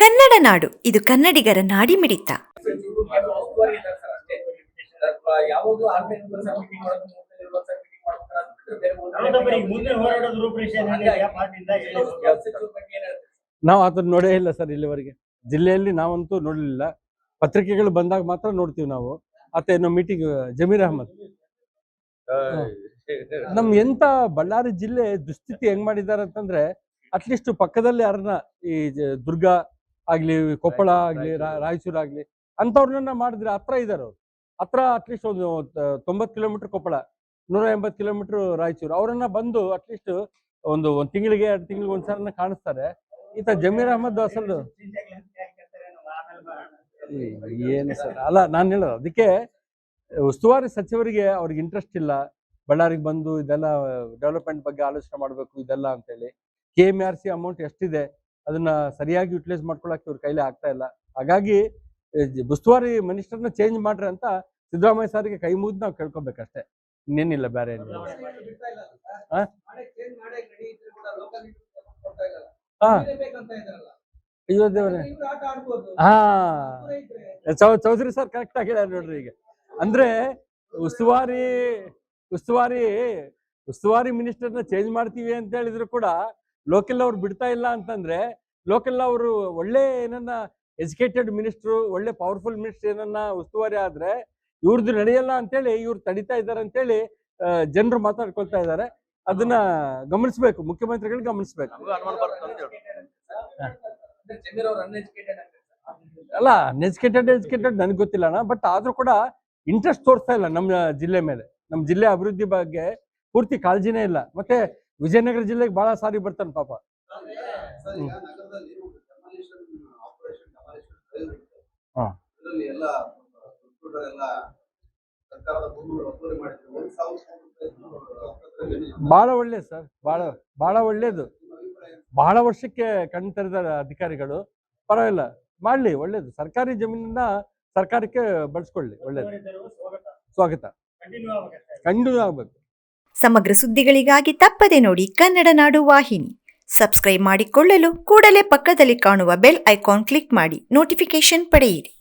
ಕನ್ನಡ ನಾಡು, ಇದು ಕನ್ನಡಿಗರ ನಾಡಿಮಿಡಿತ. ನಾವು ಅದನ್ನ ನೋಡೇ ಇಲ್ಲ ಸರ್ ಇಲ್ಲಿವರೆಗೆ. ಜಿಲ್ಲೆಯಲ್ಲಿ ನಾವಂತೂ ನೋಡಲಿಲ್ಲ. ಪತ್ರಿಕೆಗಳು ಬಂದಾಗ ಮಾತ್ರ ನೋಡ್ತೀವಿ ನಾವು. ಅತ್ತೇನೋ ಮೀಟಿಂಗ್ ಜಮೀರ್ ಅಹಮದ್ ನಮ್ ಎಂತ ಬಳ್ಳಾರಿ ಜಿಲ್ಲೆ ದುಸ್ಥಿತಿ ಹೆಂಗ್ ಮಾಡಿದ್ದಾರೆ ಅಂತಂದ್ರೆ, ಅಟ್ಲೀಸ್ಟ್ ಪಕ್ಕದಲ್ಲಿ ಯಾರನ್ನ ಈ ದುರ್ಗ ಆಗ್ಲಿ, ಕೊಪ್ಪಳ ಆಗ್ಲಿ, ರಾಯಚೂರು ಆಗ್ಲಿ ಅಂತವ್ರನ್ನ ಮಾಡಿದ್ರೆ ಹತ್ರ ಇದಾರೆ ಅವ್ರು. ಹತ್ರ ಅಟ್ಲೀಸ್ಟ್ ಒಂದು 90 ಕಿಲೋಮೀಟರ್ ಕೊಪ್ಪಳ, 180 ಕಿಲೋಮೀಟರ್ ರಾಯಚೂರು. ಅವರನ್ನ ಬಂದು ಅಟ್ಲೀಸ್ಟ್ ಒಂದು ತಿಂಗಳಿಗೆ 2 ತಿಂಗಳಿಗೆ ಒಂದ್ಸರನ್ನ ಕಾಣಿಸ್ತಾರೆ. ಈತ ಜಮೀರ್ ಅಹಮದ್ ಅಸಲು ಏನು ಸರ್ ಅಲ್ಲ, ನಾನು ಹೇಳೋದು ಅದಕ್ಕೆ ಉಸ್ತುವಾರಿ ಸಚಿವರಿಗೆ ಅವ್ರಿಗೆ ಇಂಟ್ರೆಸ್ಟ್ ಇಲ್ಲ ಬಳ್ಳಾರಿಗೆ ಬಂದು ಇದೆಲ್ಲ ಡೆವಲಪ್ಮೆಂಟ್ ಬಗ್ಗೆ ಆಲೋಚನೆ ಮಾಡಬೇಕು ಇದೆಲ್ಲ ಅಂತೇಳಿ. KMRC ಅಮೌಂಟ್ ಎಷ್ಟಿದೆ ಅದನ್ನ ಸರಿಯಾಗಿ ಯುಟಿಲೈಸ್ ಮಾಡ್ಕೊಳಕ್ಕೆ ಇವ್ರ ಕೈಲಿ ಆಗ್ತಾ ಇಲ್ಲ. ಹಾಗಾಗಿ ಉಸ್ತುವಾರಿ ಮಿನಿಸ್ಟರ್ನ ಚೇಂಜ್ ಮಾಡ್ರಿ ಅಂತ ಸಿದ್ದರಾಮಯ್ಯ ಸಾರಿಗೆ ಕೈ ಮುಗಿದು ನಾವು ಕೇಳ್ಕೊಬೇಕಷ್ಟೇ, ಇನ್ನೇನಿಲ್ಲ ಬೇರೆ ಏನಿಲ್ಲ. ಅಯ್ಯೋ ದೇವ್ರೆ, ಚೌಧರಿ ಸರ್ ಕರೆಕ್ಟ್ ಆಗಿ ಹೇಳ್ಯಾರ ನೋಡ್ರಿ. ಈಗ ಅಂದ್ರೆ ಉಸ್ತುವಾರಿ ಮಿನಿಸ್ಟರ್ನ ಚೇಂಜ್ ಮಾಡ್ತೀವಿ ಅಂತ ಹೇಳಿದ್ರು ಕೂಡ ಲೋಕಲ್ ಅವ್ರು ಬಿಡ್ತಾ ಇಲ್ಲ ಅಂತಂದ್ರೆ, ಲೋಕಲ್ ಅವರು ಒಳ್ಳೆ ಏನನ್ನ ಎಜುಕೇಟೆಡ್ ಮಿನಿಸ್ಟ್ರು, ಒಳ್ಳೆ ಪವರ್ಫುಲ್ ಮಿನಿಸ್ಟರ್ ಏನನ್ನ ಉಸ್ತುವಾರಿ ಆದ್ರೆ ಇವ್ರದ್ದು ನಡೆಯಲ್ಲ ಅಂತೇಳಿ ಇವ್ರು ತಡಿತಾ ಇದ್ದಾರೆ ಅಂತೇಳಿ ಜನರು ಮಾತಾಡ್ಕೊಳ್ತಾ ಇದ್ದಾರೆ. ಅದನ್ನ ಗಮನಿಸ್ಬೇಕು, ಮುಖ್ಯಮಂತ್ರಿಗಳು ಗಮನಿಸ್ಬೇಕು. ಅಲ್ಲ, ಎಜುಕೇಟೆಡ್ ನನಗೆ ಗೊತ್ತಿಲ್ಲ ಅಣ್ಣ, ಬಟ್ ಆದ್ರೂ ಕೂಡ ಇಂಟ್ರೆಸ್ಟ್ ತೋರಿಸ್ತಾ ಇಲ್ಲ ನಮ್ಮ ಜಿಲ್ಲೆ ಮೇಲೆ. ನಮ್ಮ ಜಿಲ್ಲೆ ಅಭಿವೃದ್ಧಿ ಬಗ್ಗೆ ಪೂರ್ತಿ ಕಾಳಜಿನೇ ಇಲ್ಲ. ಮತ್ತೆ ವಿಜಯನಗರ ಜಿಲ್ಲೆಗೆ ಬಹಳ ಸಾರಿ ಬರ್ತಾನೆ ಪಾಪ. ಬಹಳ ಒಳ್ಳೇದು ಸರ್, ಬಹಳ ಒಳ್ಳೇದು. ಬಹಳ ವರ್ಷಕ್ಕೆ ಕಣ್ ತೆರೆದ ಅಧಿಕಾರಿಗಳು. ಪರವಾಗಿಲ್ಲ, ಮಾಡ್ಲಿ, ಒಳ್ಳೇದು. ಸರ್ಕಾರಿ ಜಮೀನನ್ನ ಸರ್ಕಾರಕ್ಕೆ ಬಳಸ್ಕೊಳ್ಳಿ, ಒಳ್ಳೇದು, ಸ್ವಾಗತ. ಕಂಟಿನ್ಯೂ ಆಗ್ಬೇಕು. ಸಮಗ್ರ ಸುದ್ದಿಗಳಿಗಾಗಿ ತಪ್ಪದೆ ನೋಡಿ ಕನ್ನಡ ನಾಡು ವಾಹಿನಿ. ಸಬ್ಸ್ಕ್ರೈಬ್ ಮಾಡಿಕೊಳ್ಳಲು ಕೂಡಲೇ ಪಕ್ಕದಲ್ಲಿ ಕಾಣುವ ಬೆಲ್ ಐಕಾನ್ ಕ್ಲಿಕ್ ಮಾಡಿ ನೋಟಿಫಿಕೇಶನ್ ಪಡೆಯಿರಿ.